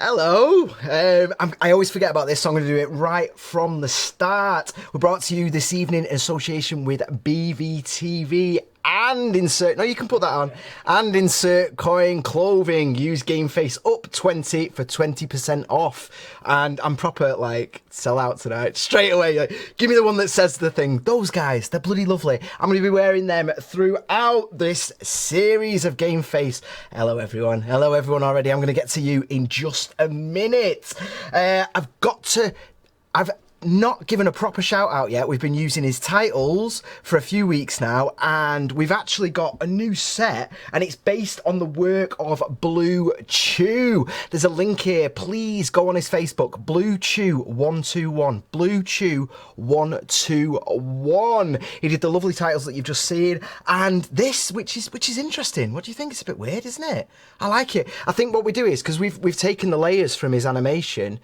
Hello. I always forget about this, so I'm going to do it right from the start. We're brought to you this evening in association with BVTV and insert, no, you can put that on, and insert coin clothing. Use GameFace up 20 for 20% off. And I'm proper, like, sell out tonight. Straight away, like, give me the one that says the thing. Those guys, they're bloody lovely. I'm going to be wearing them throughout this series of GameFace. Hello, everyone. Hello, everyone already. I'm going to get to you in just a minute. I've not given a proper shout out yet. We've been using his titles for a few weeks now, and we've actually got a new set, and it's based on the work of Blue Chew. There's a link here. Please go on his Facebook, Blue Chew 121. Blue Chew 121. He did the lovely titles that you've just seen, and this, which is interesting. What do you think? It's a bit weird, isn't it? I like it. I think what we do is, because we've taken the layers from his animation,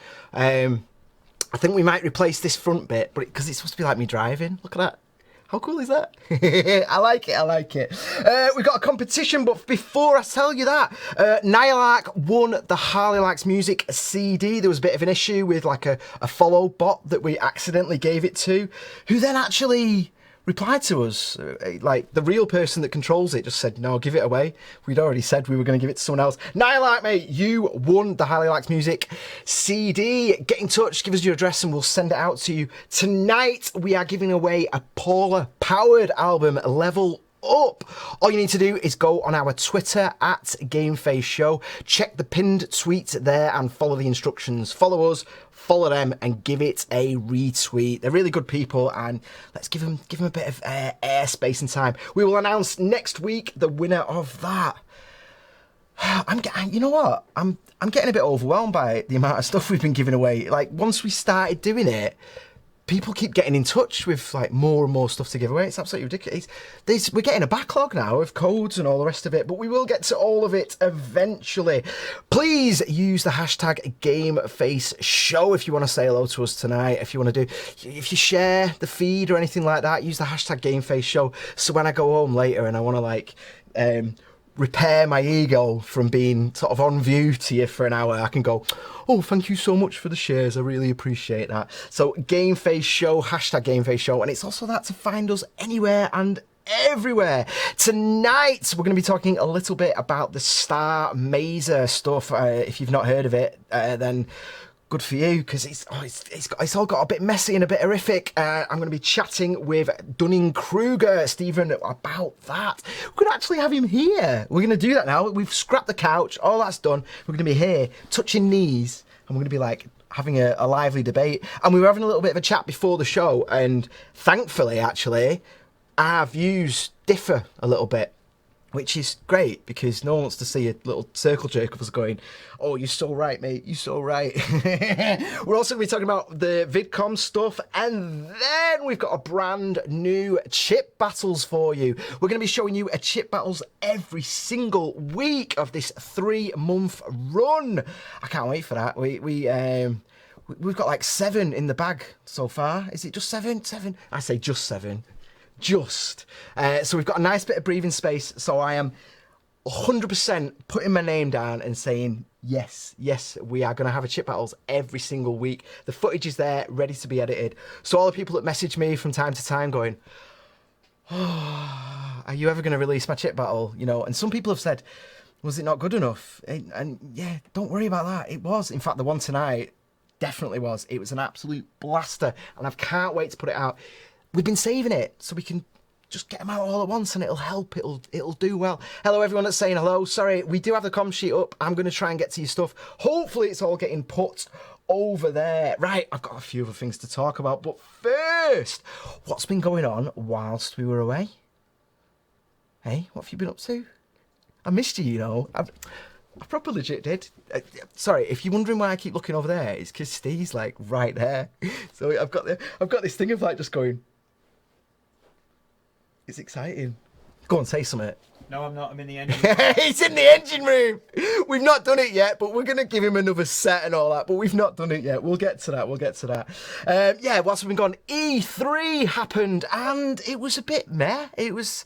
I think we might replace this front bit, but because it's supposed to be like me driving. Look at that. How cool is that? I like it. We've got a competition, but before I tell you that, Nihilark won the Harley Likes Music CD. There was a bit of an issue with like a follow bot that we accidentally gave it to, who then actually replied to us. Like, the real person that controls it just said, no, give it away. We'd already said we were going to give it to someone else. Nihilark, mate, you won the Harley Likes Music CD. Get in touch, give us your address, and we'll send it out to you. Tonight, we are giving away a Paula-powered album, Level Up. All you need to do is go on our Twitter at GameFaceShow, check the pinned tweet there and follow the instructions. Follow us, follow them, and give it a retweet. They're really good people, and let's give them a bit of airspace and time. We will announce next week the winner of that. You know what? I'm getting a bit overwhelmed by the amount of stuff we've been giving away. Like, once we started doing it, people keep getting in touch with like more and more stuff to give away. It's absolutely ridiculous. We're getting a backlog now of codes and all the rest of it, but we will get to all of it eventually. Please use the hashtag GameFaceShow if you want to say hello to us tonight. If you share the feed or anything like that, use the hashtag GameFaceShow. So when I go home later and I want to like repair my ego from being sort of on view to you for an hour, I can go, oh, thank you so much for the shares, I really appreciate that. So GameFaceShow, hashtag GameFaceShow, and it's also that to find us anywhere and everywhere. Tonight we're going to be talking a little bit about the Star Mazer stuff. If you've not heard of it, then good for you, because it's all got a bit messy and a bit horrific. I'm going to be chatting with Dunning-Kruger, Stephen, about that. We're going to actually have him here. We're going to do that now. We've scrapped the couch. All that's done. We're going to be here, touching knees, and we're going to be like having a lively debate. And we were having a little bit of a chat before the show, and thankfully, actually, our views differ a little bit, which is great, because no one wants to see a little circle jerk of us going, oh, you're so right, mate, you're so right. We're also going to be talking about the VidCon stuff, and then we've got a brand new chip battles for you. We're going to be showing you a chip battles every single week of this 3-month run. I can't wait for that. We've got like 7 in the bag so far. Is it just 7? 7? I say just 7. So we've got a nice bit of breathing space, so I am 100% putting my name down and saying yes, we are going to have a chip battles every single week. The footage is there, ready to be edited. So all the people that message me from time to time going, oh, are you ever going to release my chip battle? You know, and some people have said, was it not good enough? And yeah, don't worry about that. It was. In fact, the one tonight definitely was. It was an absolute blaster, and I can't wait to put it out. We've been saving it so we can just get them out all at once, and it'll help. It'll do well. Hello, everyone that's saying hello. Sorry, we do have the comm sheet up. I'm going to try and get to your stuff. Hopefully, it's all getting put over there. Right, I've got a few other things to talk about, but first, what's been going on whilst we were away? Hey, what have you been up to? I missed you, you know. I proper legit did. Sorry, if you're wondering why I keep looking over there, it's because Steve's like right there. So I've got this thing of like just going. It's exciting. Go on, say something. No, I'm not. I'm in the engine room. He's in the engine room. We've not done it yet, but we're going to give him another set and all that. But we've not done it yet. We'll get to that. Yeah, whilst we've been gone, E3 happened, and it was a bit meh. It was.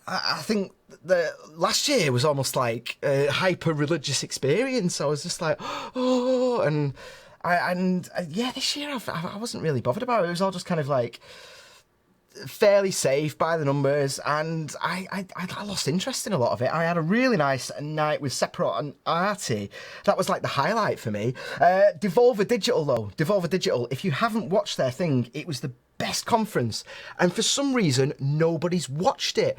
I think the last year was almost like a hyper religious experience. I was just like, oh, and this year I wasn't really bothered about it. It was all just kind of like fairly safe by the numbers, and I lost interest in a lot of it. I had a really nice night with Sephiroth and Artie. That was like the highlight for me. Devolver Digital, if you haven't watched their thing, it was the best conference, and for some reason nobody's watched it.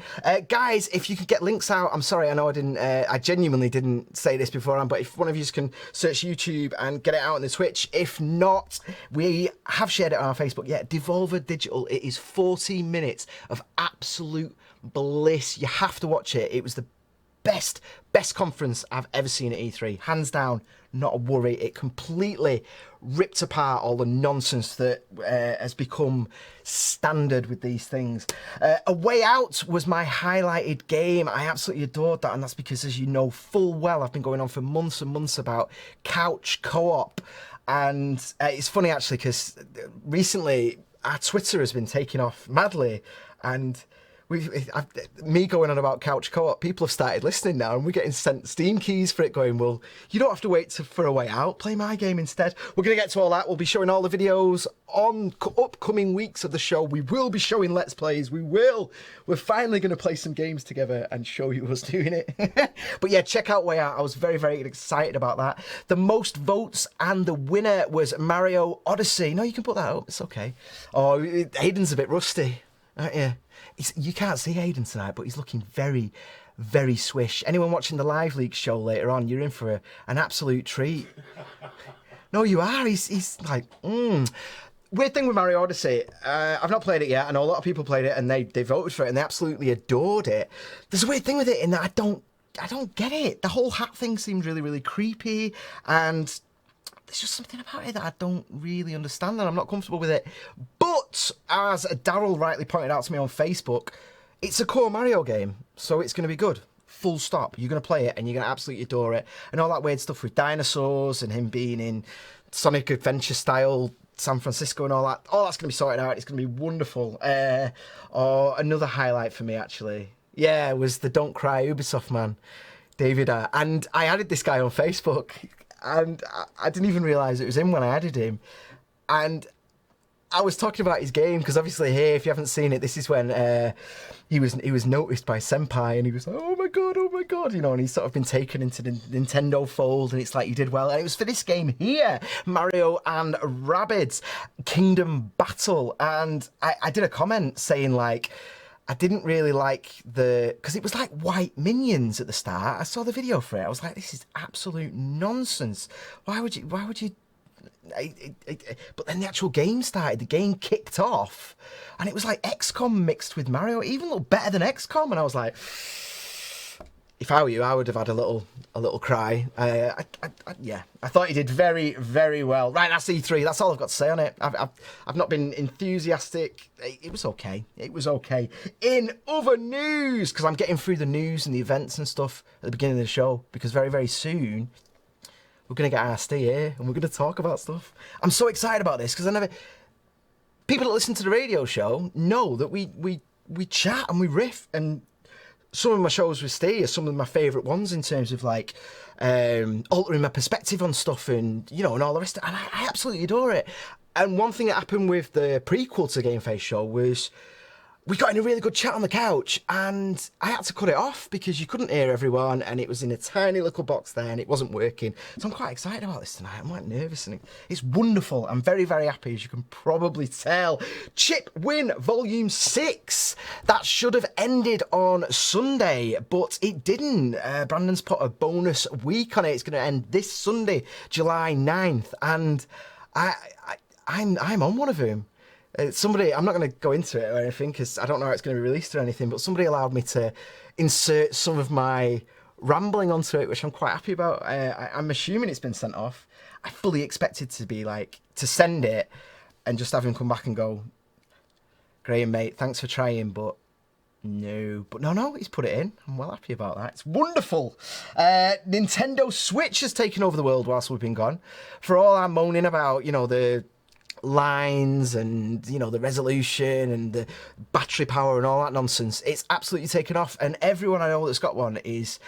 Guys, if you could get links out, I'm sorry, I know I genuinely didn't say this beforehand, but if one of you can search YouTube and get it out on the Twitch. If not, we have shared it on our Facebook. Yeah, Devolver Digital, it is 40 minutes of absolute bliss. You have to watch it. It was the best conference I've ever seen at E3, hands down. Not a worry. It completely ripped apart all the nonsense that has become standard with these things. A Way Out was my highlighted game. I absolutely adored that, and that's because, as you know full well, I've been going on for months and months about couch co-op. And it's funny, actually, because recently our Twitter has been taking off madly, and me going on about couch co-op, people have started listening now, and we're getting sent Steam keys for it, going, well, you don't have to wait for A Way Out, play my game instead. We're going to get to all that. We'll be showing all the videos on upcoming weeks of the show. We will be showing Let's Plays. We're finally going to play some games together and show you us doing it. But yeah, check out Way Out. I was very, very excited about that. The most votes, and the winner was Mario Odyssey. No, you can put that up. It's okay. Oh, Aiden's a bit rusty. Yeah. You can't see Aiden tonight, but he's looking very, very swish. Anyone watching the LiveLeak show later on, you're in for an absolute treat. No, you are. He's like, Weird thing with Mario Odyssey, I've not played it yet. I know a lot of people played it and they voted for it and they absolutely adored it. There's a weird thing with it in that I don't get it. The whole hat thing seemed really, really creepy, and there's just something about it that I don't really understand, and I'm not comfortable with it. But, as Daryl rightly pointed out to me on Facebook, it's a core Mario game, so it's going to be good. Full stop. You're going to play it, and you're going to absolutely adore it. And all that weird stuff with dinosaurs, and him being in Sonic Adventure-style San Francisco and all that's going to be sorted out. It's going to be wonderful. Another highlight for me, actually, was the Don't Cry Ubisoft man, David. And I added this guy on Facebook, and I didn't even realise it was him when I added him. And I was talking about his game, because obviously here, if you haven't seen it, this is when he was noticed by Senpai, and he was like, oh my god, you know, and he's sort of been taken into the Nintendo fold, and it's like, you did well. And it was for this game here, Mario and Rabbids Kingdom Battle. And I did a comment saying, like, I didn't really like because it was like white minions at the start. I saw the video for it. I was like, this is absolute nonsense. Why would you? But then the actual game started. The game kicked off, and it was like XCOM mixed with Mario. It even looked better than XCOM, and I was like, if I were you, I would have had a little cry. I thought he did very, very well. Right, that's E3. That's all I've got to say on it. I've not been enthusiastic. It was okay. It was okay. In other news, because I'm getting through the news and the events and stuff at the beginning of the show, because very, very soon we're going to get RSD here, and we're going to talk about stuff. I'm so excited about this, because people that listen to the radio show know that we chat and we riff, and some of my shows with Steve are some of my favourite ones in terms of, like, altering my perspective on stuff and, you know, and all the rest of it. And I absolutely adore it. And one thing that happened with the prequel to GameFaceShow was we got in a really good chat on the couch, and I had to cut it off because you couldn't hear everyone, and it was in a tiny little box there, and it wasn't working. So I'm quite excited about this tonight. I'm quite nervous, and it's wonderful. I'm very, very happy, as you can probably tell. Chip Win Volume 6. That should have ended on Sunday, but it didn't. Brandon's put a bonus week on it. It's going to end this Sunday, July 9th, and I'm on one of them. Somebody, I'm not going to go into it or anything because I don't know how it's going to be released or anything, but somebody allowed me to insert some of my rambling onto it, which I'm quite happy about. I'm assuming it's been sent off. I fully expected to be like, to send it and just have him come back and go, Graham, mate, thanks for trying, but no. But no, he's put it in. I'm well happy about that. It's wonderful. Nintendo Switch has taken over the world whilst we've been gone. For all our moaning about, you know, the lines and, you know, the resolution and the battery power and all that nonsense. It's absolutely taken off, and everyone I know that's got one is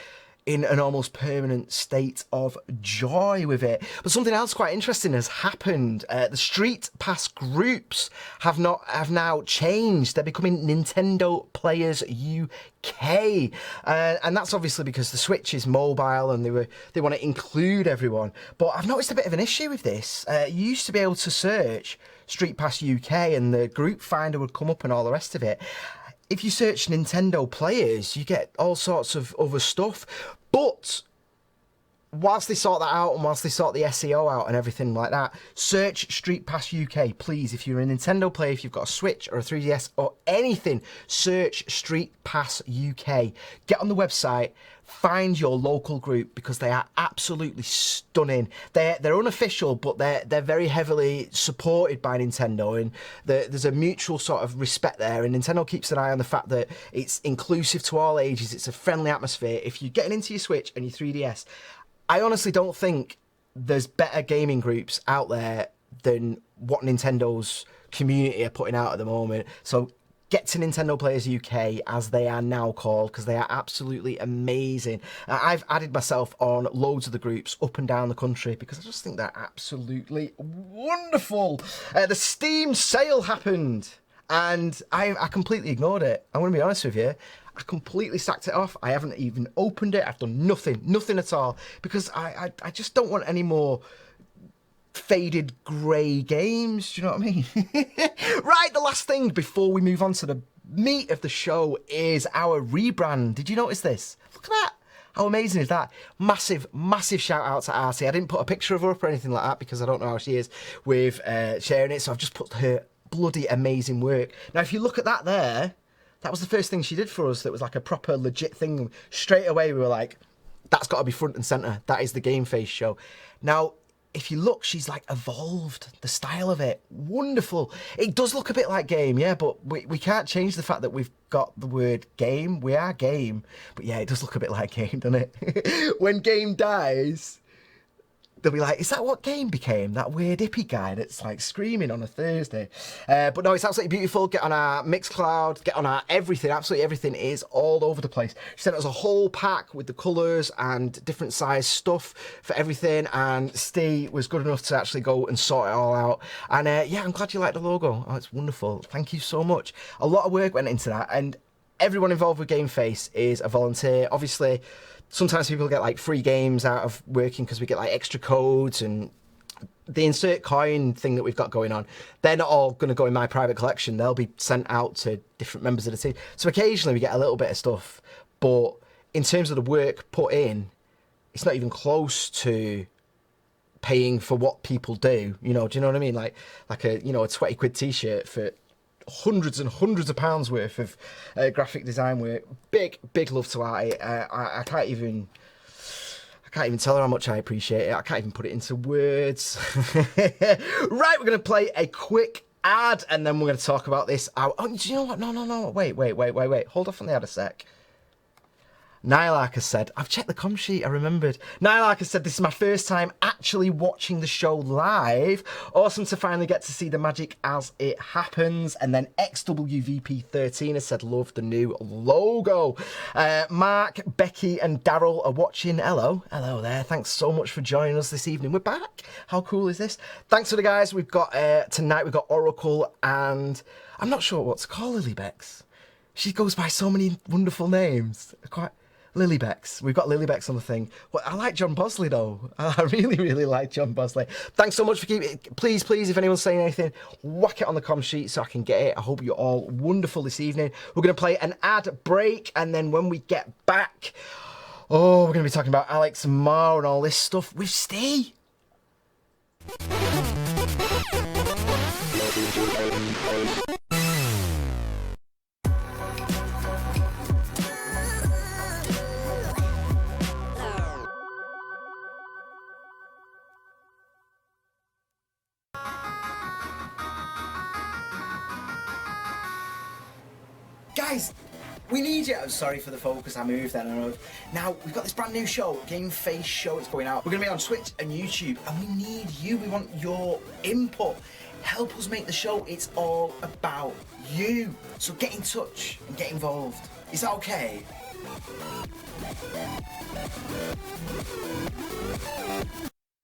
in an almost permanent state of joy with it. But something else quite interesting has happened. The Street Pass groups have now changed. They're becoming Nintendo Players UK, and that's obviously because the Switch is mobile and they want to include everyone. But I've noticed a bit of an issue with this. You used to be able to search Street Pass UK and the group finder would come up and all the rest of it. If you search Nintendo Players, you get all sorts of other stuff. But whilst they sort that out and whilst they sort the SEO out and everything like that, search Street Pass UK, please. If you're a Nintendo player, if you've got a Switch or a 3DS or anything, search Street Pass UK. Get on the website, find your local group, because they are absolutely stunning. They're unofficial, but they're very heavily supported by Nintendo, and there's a mutual sort of respect there, and Nintendo keeps an eye on the fact that it's inclusive to all ages. It's a friendly atmosphere. If you're getting into your Switch and your 3DS, I honestly don't think there's better gaming groups out there than what Nintendo's community are putting out at the moment. So get to Nintendo Players UK, as they are now called, because they are absolutely amazing. I've added myself on loads of the groups up and down the country because I just think they're absolutely wonderful. The Steam sale happened, and I completely ignored it. I'm going to be honest with you. I completely sacked it off. I haven't even opened it. I've done nothing at all, because I just don't want any more faded grey games. Do you know what I mean? Right, the last thing before we move on to the meat of the show is our rebrand. Did you notice this? Look at that. How amazing is that? Massive shout out to Artie. I didn't put a picture of her up or anything like that because I don't know how she is with sharing it, so I've just put her bloody amazing work. Now, if you look at that there, that was the first thing she did for us that was like a proper legit thing. Straight away we were like, that's got to be front and centre. That is the GameFaceShow. Now, if you look, she's like evolved the style of it. Wonderful. It does look a bit like game, yeah, but we can't change the fact that we've got the word game. We are game. But yeah, it does look a bit like game, doesn't it? When game dies, they'll be like, is that what game became? That weird hippie guy that's like screaming on a Thursday. But no, it's absolutely beautiful. Get on our Mixcloud, get on our everything. Absolutely everything is all over the place. She sent us a whole pack with the colours and different size stuff for everything. And Steve was good enough to actually go and sort it all out. And yeah, I'm glad you like the logo. Oh, it's wonderful. Thank you so much. A lot of work went into that. And everyone involved with GameFace is a volunteer. Obviously, sometimes people get like free games out of working because we get like extra codes, and the insert coin thing that we've got going on, they're not all going to go in my private collection. They'll be sent out to different members of the team. So occasionally we get a little bit of stuff, but in terms of the work put in, it's not even close to paying for what people do. You know, do you know what I mean? Like a, you know, a 20 quid t-shirt for hundreds and hundreds of pounds worth of graphic design work. Big love to Artie. I can't even tell her how much I appreciate it. I can't even put it into words. Right, we're gonna play a quick ad and then we're gonna talk about this. Oh, do you know what? No. Wait. Hold off on the ad a sec. Nylark has said, I've checked the com sheet, I remembered. Nylark has said, this is my first time actually watching the show live. Awesome to finally get to see the magic as it happens. And then XWVP13 has said, love the new logo. Mark, Becky and Daryl are watching. Hello there. Thanks so much for joining us this evening. We're back. How cool is this? Thanks to the guys. We've got, tonight we've got Oracle and I'm not sure what to call Lilybex. She goes by so many wonderful names. Lilybex. We've got Lilybex on the thing. Well, I like John Bosley though. I really like John Bosley. Thanks so much for keeping it. Please, if anyone's saying anything, whack it on the com sheet so I can get it. I hope you're all wonderful this evening. We're going to play an ad break, and then when we get back, we're going to be talking about Alex Marr and all this stuff with Steve. Guys, we need you. I'm sorry for the focus, I moved then. Now, we've got this brand new show, GameFaceShow, it's going out. We're going to be on Twitch and YouTube, and we need you. We want your input. help us make the show. It's all about you. So get in touch and get involved. Is that okay?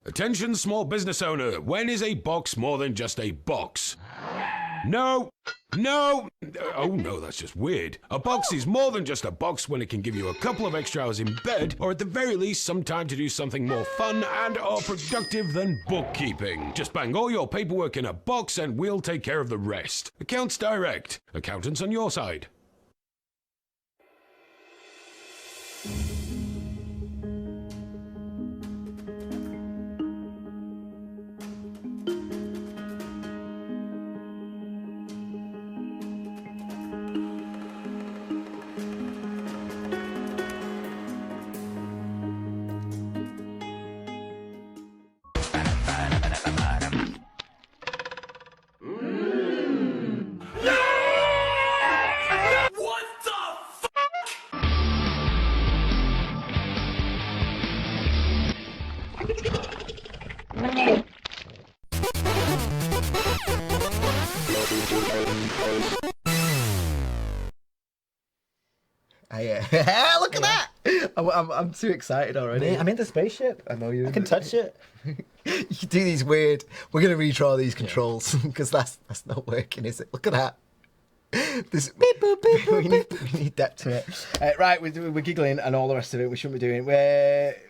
Attention small business owner, when is a box more than just a box? No! No! Oh no, that's just weird. A box is more than just a box when it can give you a couple of extra hours in bed, or at the very least some time to do something more fun and or productive than bookkeeping. Just bang all your paperwork in a box and we'll take care of the rest. Accounts direct. Accountants on your side. Look at that! I'm too excited already. I'm in the spaceship. I know you. I can touch it. You do these weird. We're gonna redraw these controls because that's not working, is it? Look at that. This beep, boop, beep, boop, we need depth to it. Right, we're giggling and all the rest of it. We shouldn't be doing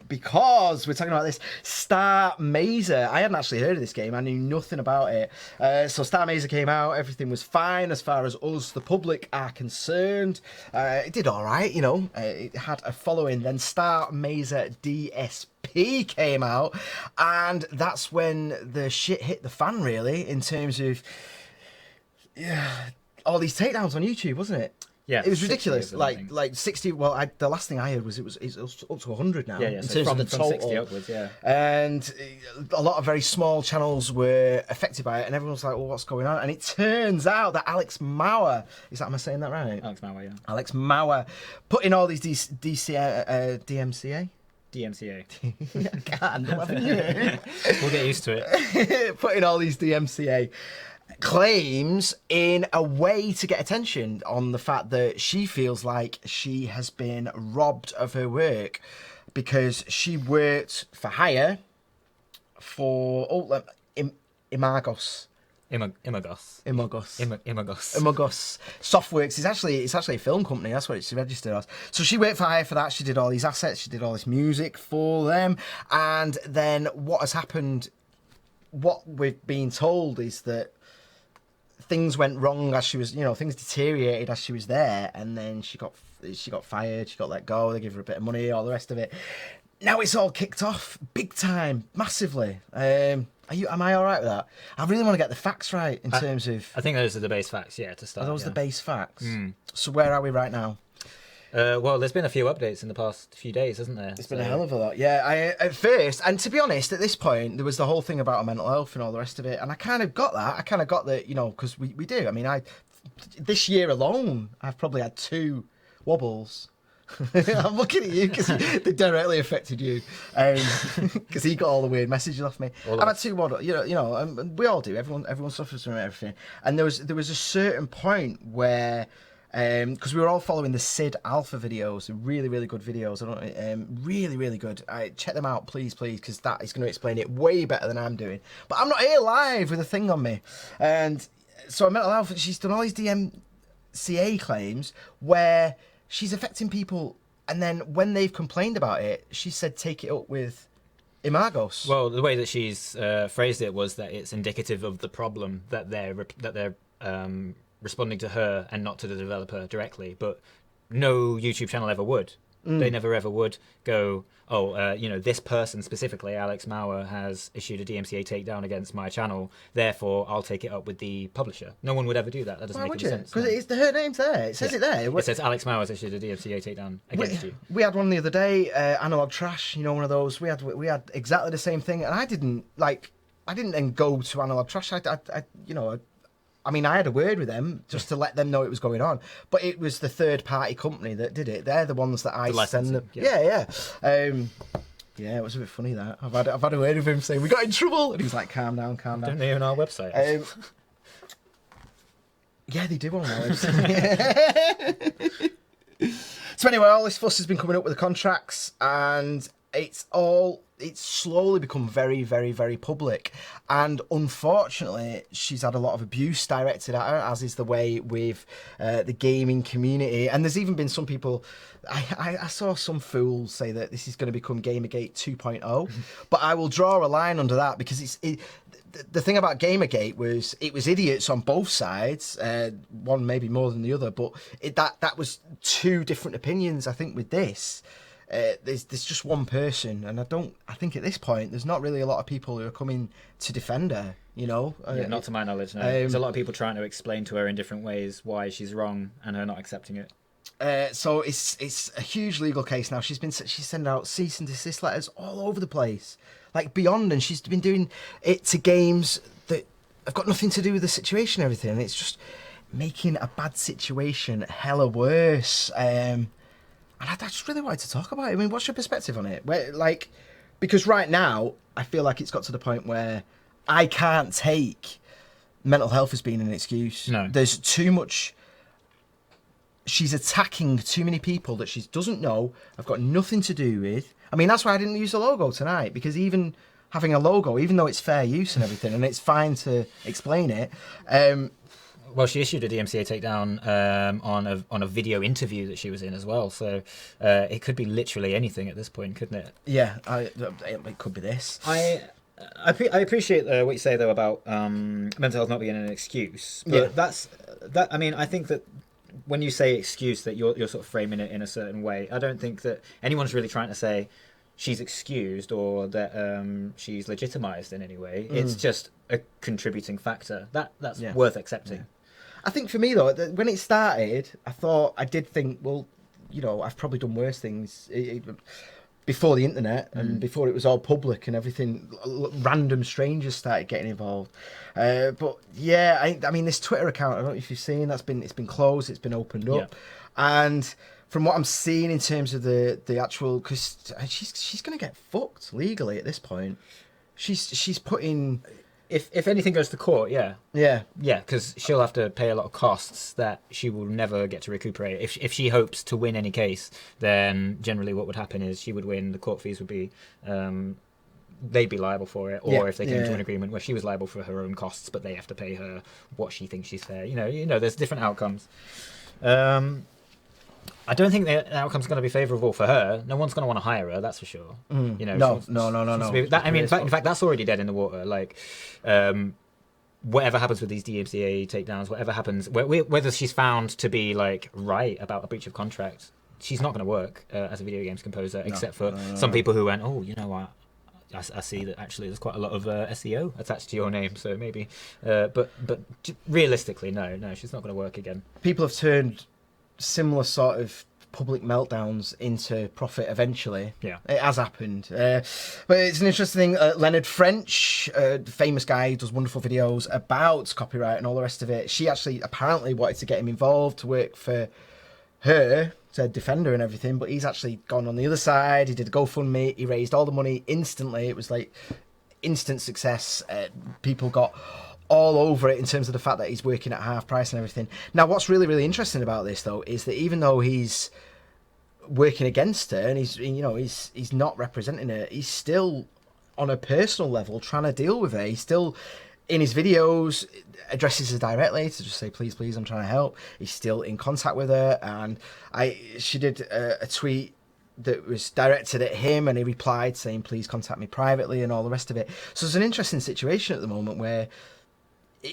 because we're talking about this Star Mazer. I hadn't actually heard of this game. I knew nothing about it. So Star Mazer came out. Everything was fine as far as us, the public, are concerned. It did all right, you know. It had a following. Then Star Mazer DSP came out, and that's when the shit hit the fan, really, in terms of all these takedowns on YouTube, wasn't it? Yeah, it was ridiculous. 60 like 60. Well, the last thing I heard was it's up to 100 now. Yeah, in so terms of the from total. 60 upwards, yeah. And a lot of very small channels were affected by it, and everyone was like, "Well, what's going on?" And it turns out that Alex Mauer, am I saying that right? Alex Mauer, yeah. Alex Mauer put in all these DMCA. I can't. We'll get used to it. Putting all these DMCA claims in a way to get attention on the fact that she feels like she has been robbed of her work because she worked for hire for Imagos. Softworks. It's actually a film company. That's what it's registered as. So she worked for hire for that. She did all these assets. She did all this music for them. And then what has happened? What we've been told is that things went wrong as she was, things deteriorated as she was there, and then she got fired. She got let go. They gave her a bit of money, all the rest of it. Now it's all kicked off big time, massively. Am I all right with that? I really want to get the facts right in terms of. I think those are the base facts, to start. Are those the base facts? So where are we right now? Well, there's been a few updates in the past few days, hasn't there? It's been a hell of a lot. Yeah, at first, and to be honest, at this point, there was the whole thing about her mental health and all the rest of it, and I kind of got that. I kind of got that, because we do. I mean, this year alone, I've probably had 2 wobbles. I'm looking at you because they directly affected you, because he got all the weird messages off me. I've had 2 wobbles, we all do. Everyone suffers from everything, and there was a certain point where. Because we were all following the Sid Alpha videos, really, really good videos. Really, really good. Check them out, please, because that is going to explain it way better than I'm doing. But I'm not here live with a thing on me. And so mental health, she's done all these DMCA claims where she's affecting people, and then when they've complained about it, she said take it up with Imagos. Well, the way that she's phrased it was that it's indicative of the problem that they're responding to her and not to the developer directly, but no YouTube channel ever would. They never ever would go, this person specifically, Alex Mauer, has issued a DMCA takedown against my channel, therefore I'll take it up with the publisher. No one would ever do that. That doesn't make any sense. Because her name's there. It says it there. It says Alex Mauer has issued a DMCA takedown against you. We had one the other day, Analog Trash, one of those. We had exactly the same thing, and I didn't then go to Analog Trash. I mean, I had a word with them just to let them know it was going on, but it was the third-party company that did it. They're the ones that I send them. Yeah. Yeah, it was a bit funny that. I've had a word with him saying we got in trouble, and he was like, "Calm down, calm down." Don't they own our website? Yeah, they do on our website. So anyway, all this fuss has been coming up with the contracts, and it's slowly become very, very, very public. And unfortunately, she's had a lot of abuse directed at her, as is the way with the gaming community. And there's even been some people, I saw some fools say that this is going to become Gamergate 2.0, but I will draw a line under that, because the thing about Gamergate was it was idiots on both sides, one maybe more than the other, but that was two different opinions. I think with this, there's just one person, and I think at this point there's not really a lot of people who are coming to defend her, you know. Yeah, not to my knowledge, no. There's a lot of people trying to explain to her in different ways why she's wrong, and her not accepting it. So it's a huge legal case now. She's sending out cease and desist letters all over the place, like beyond, and she's been doing it to games that have got nothing to do with the situation and everything, and it's just making a bad situation hella worse. And I just really wanted to talk about it. I mean, what's your perspective on it? Because right now, I feel like it's got to the point where I can't take mental health as being an excuse. No. There's too much. She's attacking too many people that she doesn't know, have got nothing to do with. I mean, that's why I didn't use the logo tonight, because even having a logo, even though it's fair use and everything, and it's fine to explain it, well, she issued a DMCA takedown on a video interview that she was in as well. So it could be literally anything at this point, couldn't it? Yeah, it could be this. I appreciate what you say though about mental health not being an excuse, but yeah. I mean, I think that when you say excuse, that you're sort of framing it in a certain way. I don't think that anyone's really trying to say she's excused or that she's legitimized in any way. It's just a contributing factor that's worth accepting. Yeah. I think for me though, when it started, I did think, well, you know, I've probably done worse things before the internet and before it was all public and everything. Random strangers started getting involved, but yeah, I mean, this Twitter account, I don't know if you've seen, it's been closed, it's been opened up, and from what I'm seeing in terms of the actual, because she's going to get fucked legally at this point. She's putting. If anything goes to court, yeah, because she'll have to pay a lot of costs that she will never get to recuperate. If she hopes to win any case, then generally what would happen is she would win. The court fees would be, they'd be liable for it, or if they came to an agreement where she was liable for her own costs, but they have to pay her what she thinks she's fair. You know, there's different outcomes. I don't think the outcome's going to be favourable for her. No one's going to want to hire her, that's for sure. You know, no. I mean, in fact, that's already dead in the water. Like, whatever happens with these DMCA takedowns, whatever happens, whether she's found to be like right about a breach of contract, she's not going to work as a video games composer, except for some people who went, oh, you know what? I see that actually there's quite a lot of SEO attached to your name, so maybe. But realistically, no, she's not going to work again. People have turned similar sort of public meltdowns into profit eventually. Yeah, it has happened. But it's an interesting thing. Leonard French, famous guy, does wonderful videos about copyright and all the rest of it. She actually apparently wanted to get him involved to work for her, to defend her and everything, but he's actually gone on the other side. He did a GoFundMe, he raised all the money instantly. It was like instant success. People got all over it in terms of the fact that he's working at half price and everything. Now, what's really, really interesting about this, though, is that even though he's working against her and he's not representing her, he's still on a personal level trying to deal with her. He's still in his videos addresses her directly to just say, please, I'm trying to help. He's still in contact with her, and she did a tweet that was directed at him, and he replied saying, please contact me privately, and all the rest of it. So it's an interesting situation at the moment where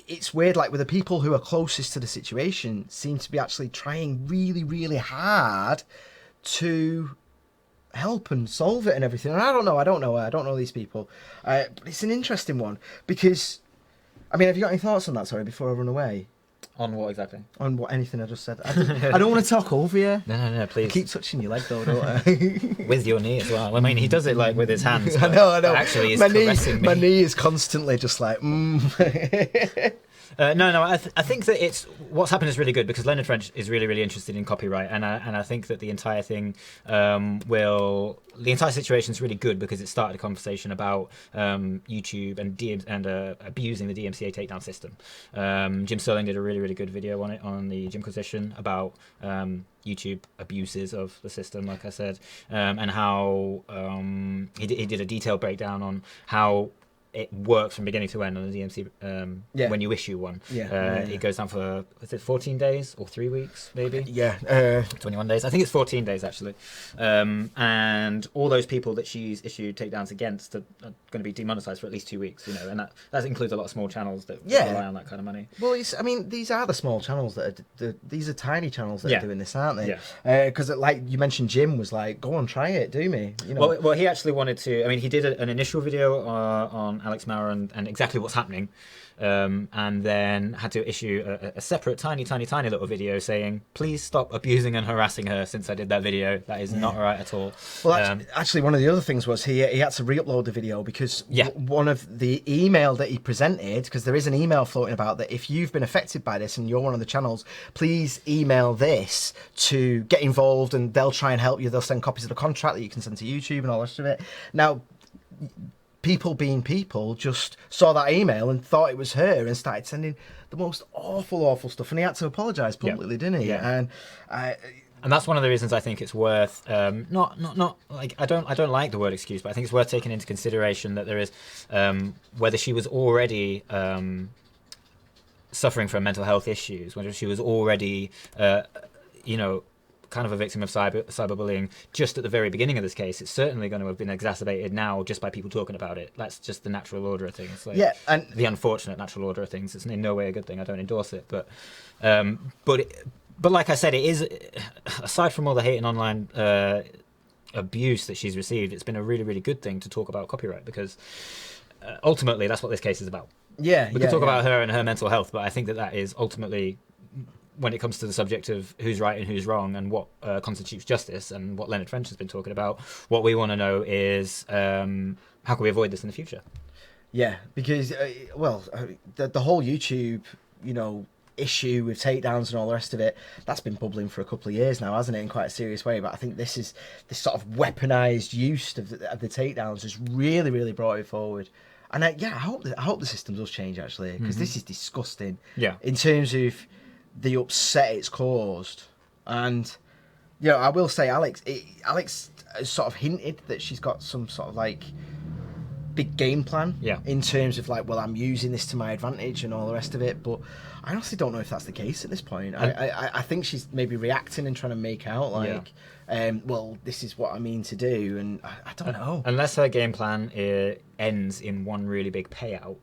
it's weird, like with the people who are closest to the situation seem to be actually trying really, really hard to help and solve it and everything. And I don't know these people. But it's an interesting one because, I mean, have you got any thoughts on that, sorry, before I run away? On what exactly? On what, anything I just said. I don't want to talk over you. No, please. I keep touching your leg though, don't I? With your knee as well. I mean, he does it like with his hands. I know. Actually, he's my caressing me. My knee is constantly just like, No. I think that what's happened is really good because Leonard French is really, really interested in copyright, and I think that the entire thing the entire situation is really good because it started a conversation about YouTube and abusing the DMCA takedown system. Jim Sterling did a really, really good video on it on the Jimquisition about YouTube abuses of the system, like I said, and how he did a detailed breakdown on how it works from beginning to end on the DMC when you issue one. It goes down for, is it 14 days or 3 weeks, maybe? 21 days. I think it's 14 days, actually. And all those people that she's issued takedowns against are going to be demonetized for at least 2 weeks, you know, and that includes a lot of small channels that rely on that kind of money. Well, these are the small channels these are tiny channels that are doing this, aren't they? Because like you mentioned, Jim was like, go on, try it, do me. You know? Well, he actually wanted to, I mean, he did an initial video on Alex Maurer and exactly what's happening, and then had to issue a separate tiny little video saying, please stop abusing and harassing her since I did that video. That is not right at all. Well, actually, one of the other things was he had to re-upload the video because one of the email that he presented, because there is an email floating about that if you've been affected by this and you're one of the channels, please email this to get involved and they'll try and help you. They'll send copies of the contract that you can send to YouTube and all the rest of it. Now, people being people just saw that email and thought it was her and started sending the most awful stuff, and he had to apologise publicly, didn't he? And that's one of the reasons I think it's worth not like I don't like the word excuse, but I think it's worth taking into consideration that there is whether she was already suffering from mental health issues, whether she was already kind of a victim of cyberbullying just at the very beginning of this case. It's certainly going to have been exacerbated now just by people talking about it. That's just the natural order of things. Like, and the unfortunate natural order of things. It's in no way a good thing. I don't endorse it, but like I said, it is, aside from all the hate and online abuse that she's received, it's been a really, really good thing to talk about copyright because ultimately that's what this case is about. We can talk about her and her mental health, but I think that is ultimately, when it comes to the subject of who's right and who's wrong and what constitutes justice and what Leonard French has been talking about, what we want to know is how can we avoid this in the future? Yeah, because, the whole YouTube, issue with takedowns and all the rest of it, that's been bubbling for a couple of years now, hasn't it, in quite a serious way. But I think this sort of weaponized use of the takedowns has really, really brought it forward. And I hope the system does change, actually, because this is disgusting. In terms of the upset it's caused. And I will say Alex has sort of hinted that she's got some sort of like big game plan in terms of like, well, I'm using this to my advantage and all the rest of it, but I honestly don't know if that's the case at this point. I think she's maybe reacting and trying to make out like well, this is what I mean to do, and I don't know. Unless her game plan ends in one really big payout,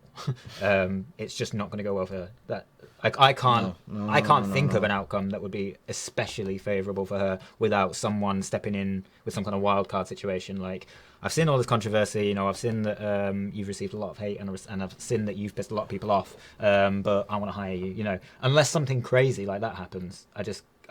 it's just not going to go well for her. I can't think of an outcome that would be especially favourable for her without someone stepping in with some kind of wild card situation. Like, I've seen all this controversy, I've seen that you've received a lot of hate and I've seen that you've pissed a lot of people off, but I want to hire you, unless something crazy like that happens,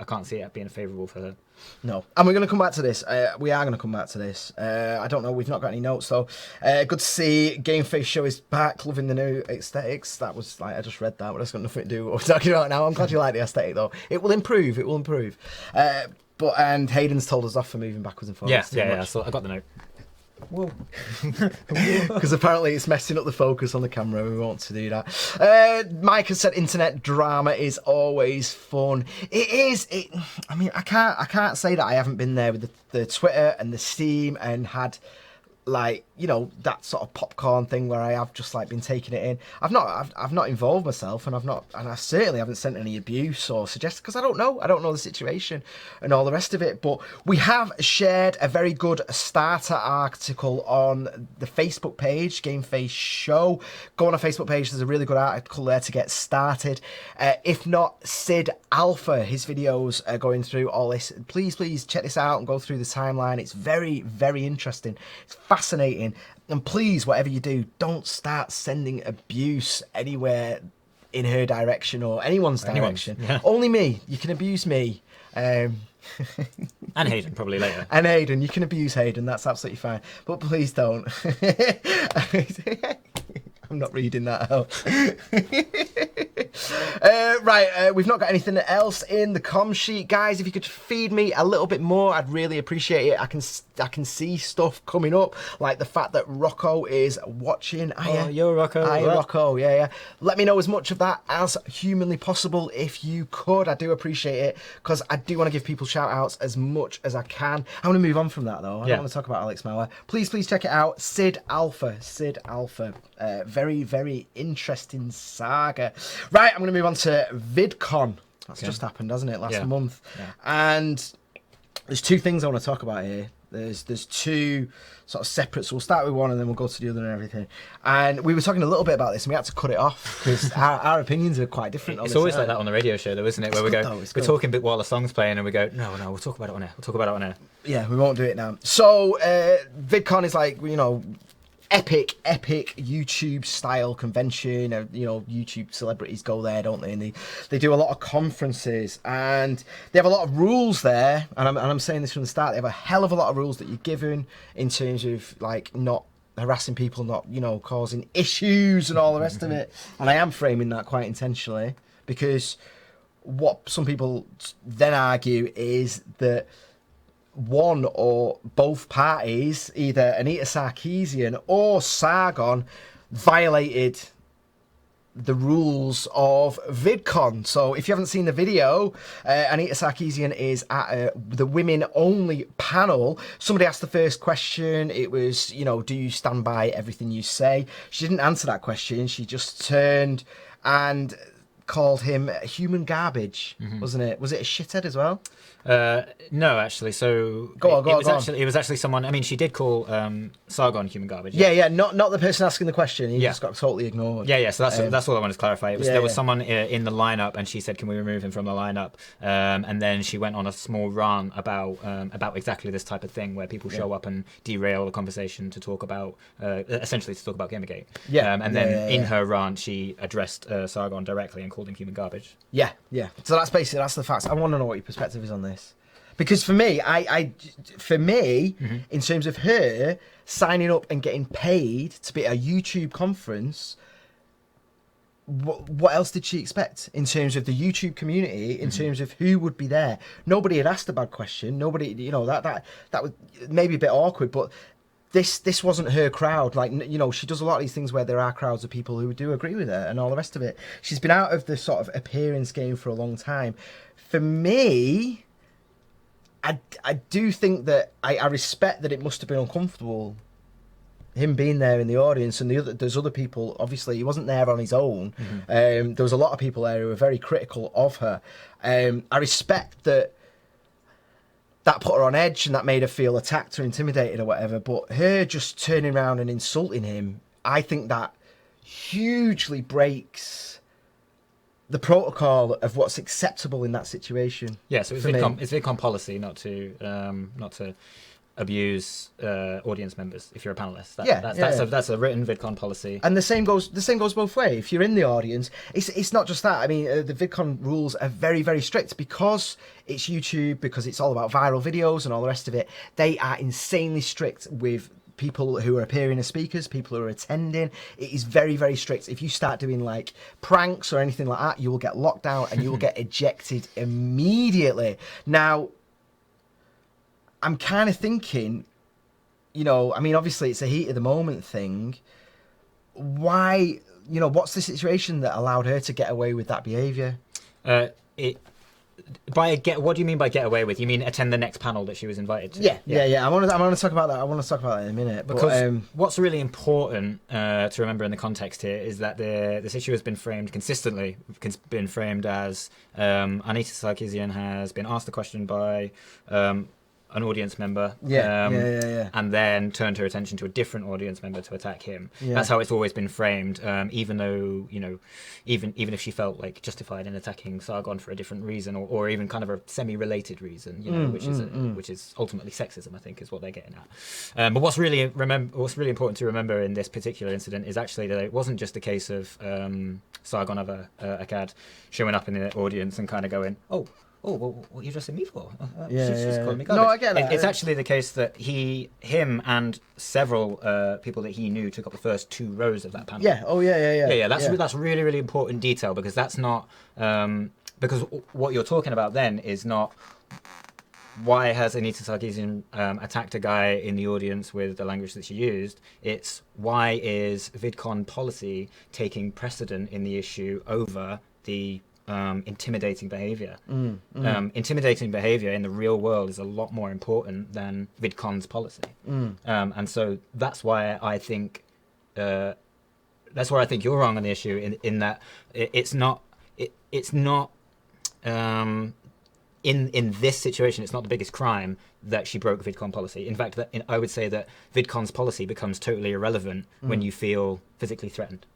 I can't see it being favourable for her. No. And we're going to come back to this. We are going to come back to this. I don't know. We've not got any notes, though. Good to see GameFaceShow is back. Loving the new aesthetics. That was like, I just read that, but that's got nothing to do with what we're talking about now. I'm glad you like the aesthetic, though. It will improve. And Hayden's told us off for moving backwards and forwards. Yeah. So I got the note. Whoa. Because apparently it's messing up the focus on the camera. We want to do that. Mike has said internet drama is always fun. It is. I mean, I can't say that I haven't been there with the Twitter and the Steam and had like, that sort of popcorn thing where I have just like been taking it in. I've not involved myself, and I certainly haven't sent any abuse or suggested, because I don't know the situation and all the rest of it. But we have shared a very good starter article on the Facebook page, GameFaceShow. Go on our Facebook page. There's a really good article there to get started. If not, Sid Alpha, his videos are going through all this. Please check this out and go through the timeline. It's very, very interesting. It's fascinating. And please, whatever you do, don't start sending abuse anywhere in her direction or anyone's direction. Yeah. Only me. You can abuse me. And Hayden, probably later. And Hayden. You can abuse Hayden. That's absolutely fine. But please don't. I'm not reading that out. Right, we've not got anything else in the com sheet, guys. If you could feed me a little bit more, I'd really appreciate it. I can see stuff coming up, like the fact that Rocco is watching. Yo, Rocco. Hi, Rocco. Yeah. Let me know as much of that as humanly possible if you could. I do appreciate it because I do want to give people shout outs as much as I can. I'm going to move on from that though. I don't want to talk about Alex Mauer. Please check it out. Sid Alpha. Very, very interesting saga. Right, I'm going to move on to VidCon. That's just happened, hasn't it, last month? Yeah. And there's two things I want to talk about here. There's two sort of separate, so we'll start with one and then we'll go to the other and everything. And we were talking a little bit about this and we had to cut it off because our opinions are quite different. It's always like that on the radio show though, isn't it? Where we go, we're talking a bit while the song's playing and we go, no, we'll talk about it on air. Yeah, we won't do it now. So VidCon is like, epic YouTube style convention. YouTube celebrities go there, don't they? And they do a lot of conferences and they have a lot of rules there. And I'm saying this from the start. They have a hell of a lot of rules that you're given in terms of like not harassing people, not causing issues and all the rest of it. And I am framing that quite intentionally because what some people then argue is that one or both parties, either Anita Sarkeesian or Sargon, violated the rules of VidCon. So if you haven't seen the video, Anita Sarkeesian is at the women only panel. Somebody asked the first question. It was, do you stand by everything you say? She didn't answer that question. She just turned and called him human garbage, wasn't it? Was it a shithead as well? No, actually. So it was actually someone. I mean, she did call Sargon human garbage. Yeah. Not the person asking the question. He just got totally ignored. Yeah. So that's all I wanted to clarify. There was someone in the lineup, and she said, "Can we remove him from the lineup?" And then she went on a small rant about exactly this type of thing, where people show up and derail the conversation to talk about essentially to talk about Gamergate. And then in her rant, she addressed Sargon directly and called him human garbage. Yeah. So that's the facts. I want to know what your perspective is on this. Because for me, in terms of her signing up and getting paid to be at a YouTube conference, what else did she expect in terms of the YouTube community, in terms of who would be there? Nobody had asked a bad question. Nobody, that was maybe a bit awkward, but this wasn't her crowd. Like, she does a lot of these things where there are crowds of people who do agree with her and all the rest of it. She's been out of the sort of appearance game for a long time. For me, I do think that I respect that it must have been uncomfortable, him being there in the audience, and there's other people. Obviously, he wasn't there on his own. There was a lot of people there who were very critical of her. I respect that put her on edge and that made her feel attacked or intimidated or whatever. But her just turning around and insulting him, I think that hugely breaks the protocol of what's acceptable in that situation. Yeah, so it's VidCon policy not to abuse audience members if you're a panelist. That's a written VidCon policy. And the same goes both ways. If you're in the audience, it's not just that. I mean, the VidCon rules are very, very strict because it's YouTube, because it's all about viral videos and all the rest of it. They are insanely strict with people who are appearing as speakers, people who are attending. It is very, very strict. If you start doing like pranks or anything like that, you will get locked out and you will get ejected immediately. Now, I'm kind of thinking, obviously it's a heat of the moment thing. Why, what's the situation that allowed her to get away with that behaviour? What do you mean by get away with? You mean attend the next panel that she was invited to? Yeah. I want to talk about that. I want to talk about that in a minute. Because what's really important to remember in the context here is that this issue has been framed consistently. Been framed as Anita Sarkeesian has been asked the question by an audience member, and then turned her attention to a different audience member to attack him. That's how it's always been framed, even though, even if she felt like justified in attacking Sargon for a different reason, or even kind of a semi-related reason, which is ultimately sexism, I think, is what they're getting at. But what's really important to remember in this particular incident is actually that it wasn't just a case of Sargon of Akkad showing up in the audience and kind of going, oh, oh, well, what are you dressing me for? Yeah, calling me no, garbage. I get that. It's actually the case that him and several people that he knew took up the first 2 rows of that panel. Yeah. Oh, yeah. Yeah. That's really, really important detail, because that's not because what you're talking about then is not why has Anita Sarkeesian attacked a guy in the audience with the language that she used. It's why is VidCon policy taking precedent in the issue over the intimidating behavior. Intimidating behavior in the real world is a lot more important than VidCon's policy. And so that's why I think you're wrong on the issue in that it's not in this situation, it's not the biggest crime that she broke VidCon policy. In fact, I would say that VidCon's policy becomes totally irrelevant when you feel physically threatened.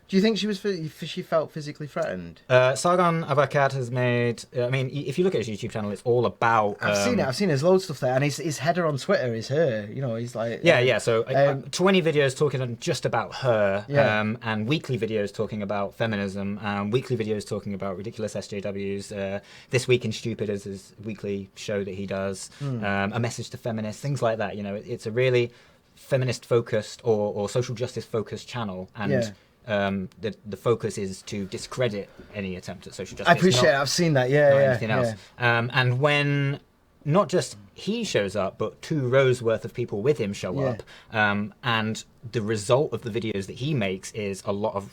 Do you think she felt physically threatened? Sargon Avakat has made. I mean, if you look at his YouTube channel, it's all about. I've seen it. There's loads of stuff there, and his header on Twitter is her. You know, he's like. Yeah. So 20 videos talking just about her, and weekly videos talking about feminism, weekly videos talking about ridiculous SJWs. This Week in Stupid is his weekly show that he does. A message to feminists, things like that. You know, it's a really feminist focused or social justice focused channel, and. The focus is to discredit any attempt at social justice. I appreciate it. I've seen that. Yeah. Anything else. And when not just he shows up, but 2 rows worth of people with him show up, and the result of the videos that he makes is a lot of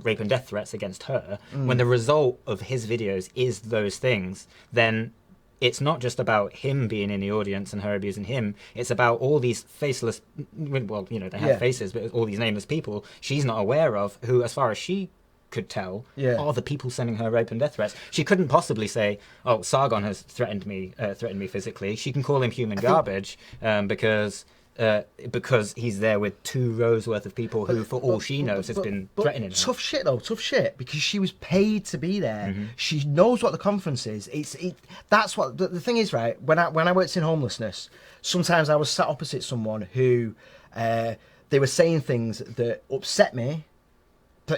rape and death threats against her. When the result of his videos is those things, then it's not just about him being in the audience and her abusing him. It's about all these faceless, well, you know, they have faces, but all these nameless people she's not aware of, who, as far as she could tell, are the people sending her rape and death threats. She couldn't possibly say, "Oh, Sargon has threatened me physically." She can call him human garbage because he's there with 2 rows worth of people who, for all she knows, has been threatening her. Tough shit, because she was paid to be there. She knows what the conference is. That's what the thing is, right? When I worked in homelessness, sometimes I was sat opposite someone who they were saying things that upset me.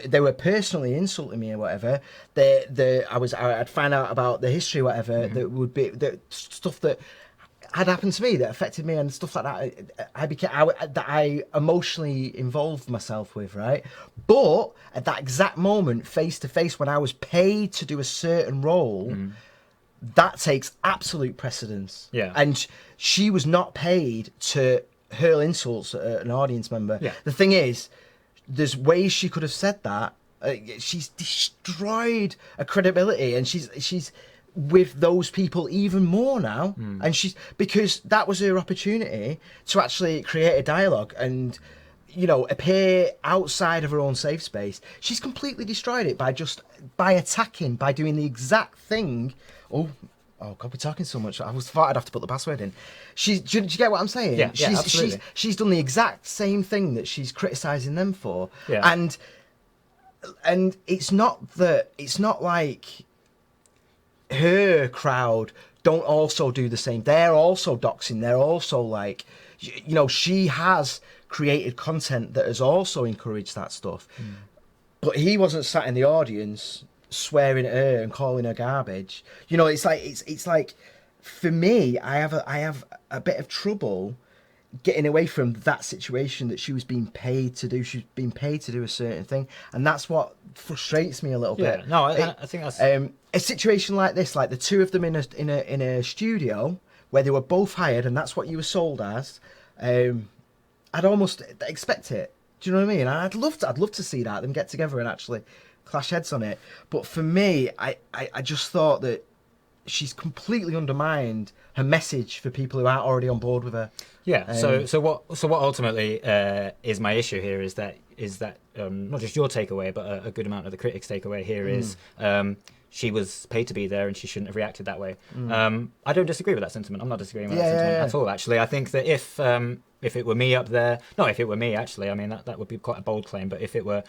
They were personally insulting me or whatever. I'd find out about the history, or whatever, that would be the stuff that had happened to me that affected me and stuff like that. I emotionally involved myself with, right? But at that exact moment, face to face, when I was paid to do a certain role, that takes absolute precedence. Yeah. And she was not paid to hurl insults at an audience member. Yeah. The thing is, there's ways she could have said that. She's destroyed a credibility, and she's with those people even more now, and because that was her opportunity to actually create a dialogue and, you know, appear outside of her own safe space. She's completely destroyed it by doing the exact thing. Oh God, we're talking so much. I thought I'd have to put the password in. Do you get what I'm saying? Yeah, absolutely. She's done the exact same thing that she's criticising them for. Yeah. And it's not like her crowd don't also do the same. They're also doxing. They're also like, you know, she has created content that has also encouraged that stuff. But he wasn't sat in the audience swearing at her and calling her garbage. You know, it's like for me, I have a bit of trouble getting away from that situation that she was being paid to do. She's being paid to do a certain thing, and that's what frustrates me a little bit. No, I think that's a situation like this, like the 2 of them in a studio where they were both hired, and that's what you were sold as. I'd almost expect it. Do you know what I mean? I'd love to see them get together and actually clash heads on it. But for me, I just thought that she's completely undermined her message for people who aren't already on board with her. Yeah. So what ultimately is my issue here is that not just your takeaway, but a good amount of the critics' takeaway here is she was paid to be there and she shouldn't have reacted that way. I don't disagree with that sentiment. I'm not disagreeing with that sentiment at all. Actually, I think that if it were me up there, if it were me, actually, I mean that would be quite a bold claim. But if it were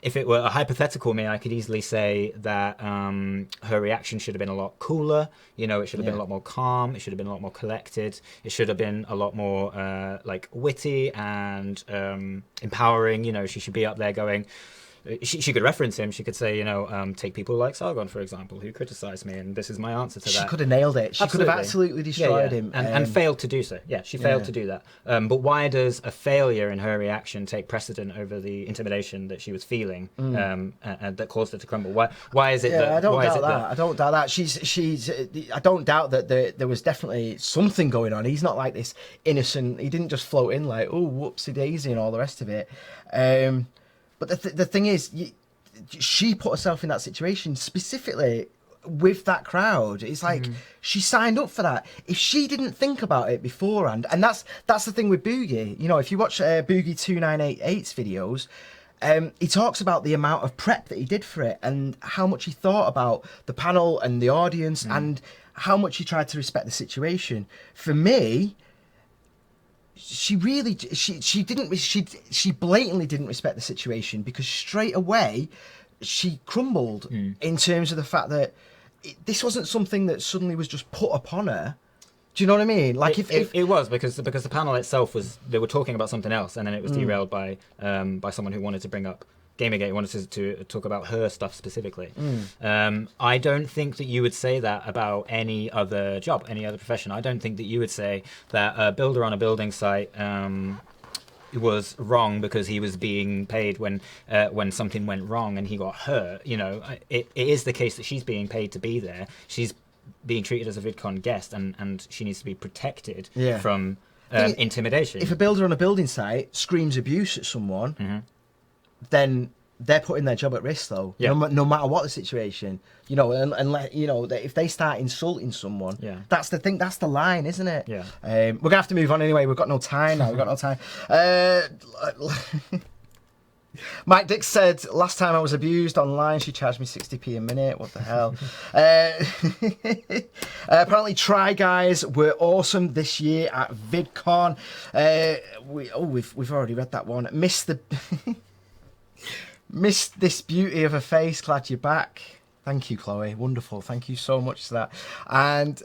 a hypothetical me, I could easily say that her reaction should have been a lot cooler. You know, it should have been a lot more calm. It should have been a lot more collected. It should have been a lot more like witty and empowering. You know, she should be up there going, she could reference him. She could say, take people like Sargon, for example, who criticised me, and this is my answer to that. She could have nailed it. She could have absolutely destroyed him. And failed to do so. Yeah, she failed to do that. But why does a failure in her reaction take precedent over the intimidation that she was feeling and that caused her to crumble? Why is it that... I don't doubt that. I don't doubt that. I don't doubt that there was definitely something going on. He's not like this innocent... He didn't just float in like, oh, whoopsie-daisy and all the rest of it. But the thing is, she put herself in that situation specifically with that crowd. It's like she signed up for that. If she didn't think about it beforehand, and that's the thing with Boogie. If you watch Boogie 2988's videos, he talks about the amount of prep that he did for it and how much he thought about the panel and the audience and how much he tried to respect the situation. For me, she blatantly didn't respect the situation, because straight away she crumbled in terms of the fact that this wasn't something that suddenly was just put upon her. Do you know what I mean? Like it was because the panel itself they were talking about something else, and then it was derailed by someone who wanted to bring up Gamergate, wanted to talk about her stuff specifically. I don't think that you would say that about any other job, any other profession. I don't think that you would say that a builder on a building site was wrong because he was being paid when something went wrong and he got hurt. It is the case that she's being paid to be there. She's being treated as a VidCon guest, and she needs to be protected from intimidation. If a builder on a building site screams abuse at someone, then they're putting their job at risk, though. Yeah. No matter what the situation, if they start insulting someone, that's the thing. That's the line, isn't it? Yeah. We're gonna have to move on anyway. We've got no time now. We've got no time. Mike Dix said, last time I was abused online, she charged me 60p a minute. What the hell? Apparently, Try Guys were awesome this year at VidCon. We've already read that one. Missed this beauty of a face. Glad you're back. Thank you, Chloe. Wonderful. Thank you so much for that. And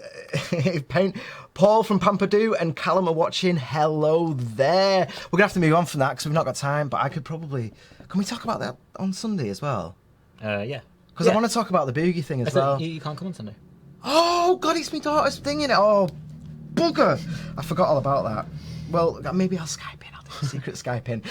Paul from Pamperdou and Callum are watching. Hello there. We're going to have to move on from that because we've not got time, but I could probably... Can we talk about that on Sunday as well? Yeah. Because I want to talk about the Boogie thing as well. You can't come on Sunday. Oh, God, it's my daughter's thing, innit? Oh, bugger. I forgot all about that. Well, maybe I'll Skype in. I'll do a secret Skype in.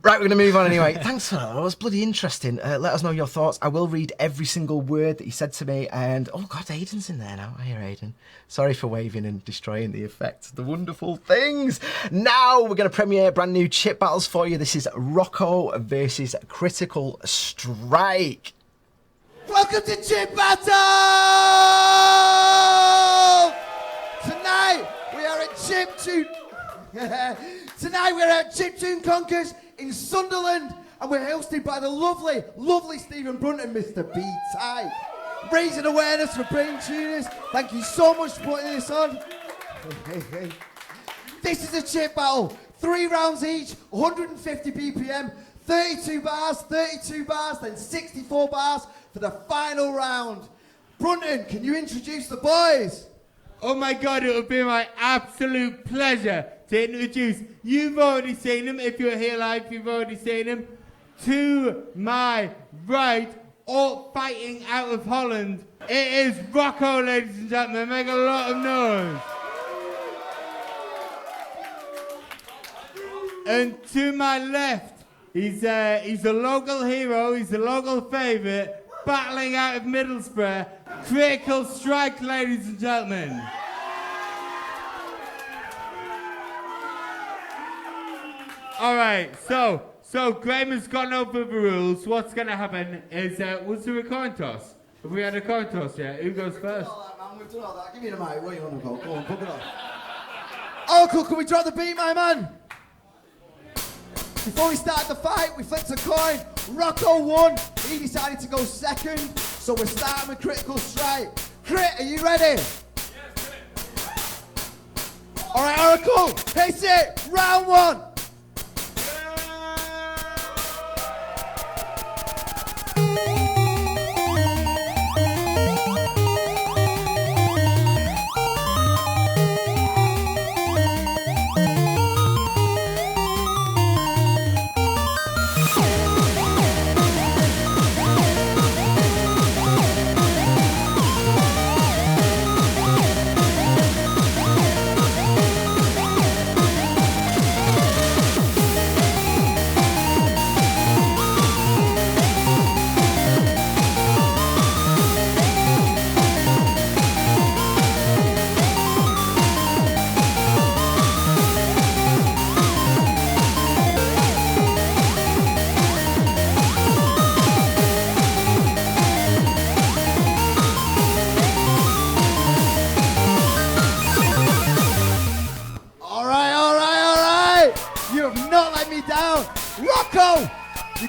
Right, we're going to move on anyway. Thanks for that. That was bloody interesting. Let us know your thoughts. I will read every single word that he said to me. And, oh, God, Aiden's in there now. I hear Aiden. Sorry for waving and destroying the effect. The wonderful things. Now we're going to premiere brand new chip battles for you. This is Rocco versus Critical Strike. Welcome to Chip Battle! Tonight we are at Chiptune. Tonight we're at Chiptune Conkers in Sunderland, and we're hosted by the lovely Stephen Brunton, Mr. B-Type. Raising awareness for brain tuners. Thank you so much for putting this on. This is a chip battle. 3 rounds each, 150 BPM, 32 bars, then 64 bars for the final round. Brunton, can you introduce the boys? Oh my God, it would be my absolute pleasure to introduce, you've already seen him, if you're here live, you've already seen him. To my right, all fighting out of Holland, it is Rocco, ladies and gentlemen, make a lot of noise. And to my left, he's a local hero, he's a local favourite, battling out of Middlesbrough, Critical Strike, ladies and gentlemen. All right, so Graham has gone over the rules. What's going to happen is, was there a coin toss? Have we had a coin toss yet? Who goes first? We've done all that. Give me the mic. Where you want to go? Go on, put it on. Oracle, can we drop the beat, my man? Before we started the fight, we flipped a coin. Rocco won. He decided to go second, so we're starting with Critical Strike. Crit, are you ready? Yes, all right, Oracle, hit it. Round 1.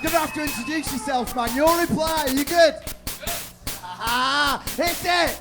You're gonna have to introduce yourself, man. Your reply, are you good? Ah, hit it!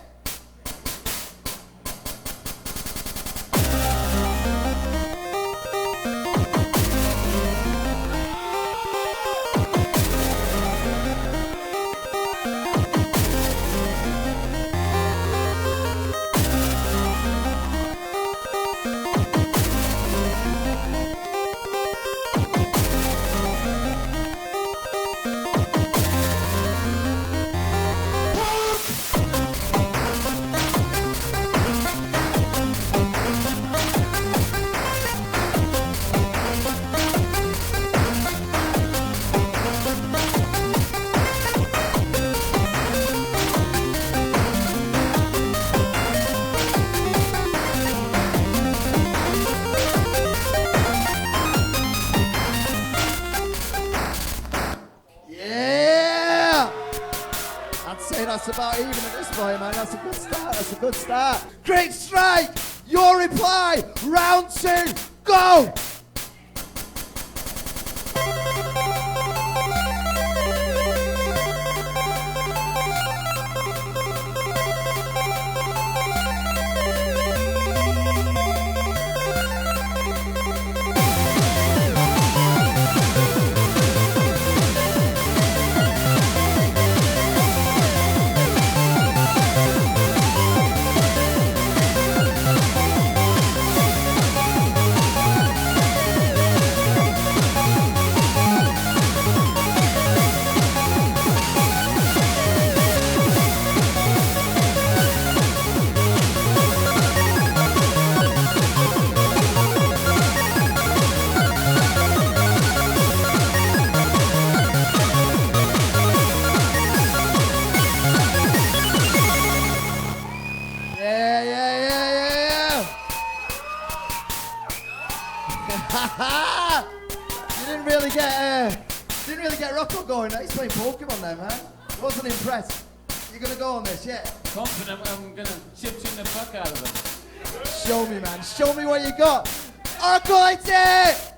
That's about even at this point, man. That's a good start. That's a good start. Great strike. Your reply. Round 2. Go. Didn't really get Rocco going. He's playing Pokemon there, man. Wasn't impressed. You're gonna go on this, yeah? Confident I'm gonna chiptune the fuck out of them. Show me, man. Show me what you got. Oracle, it's it!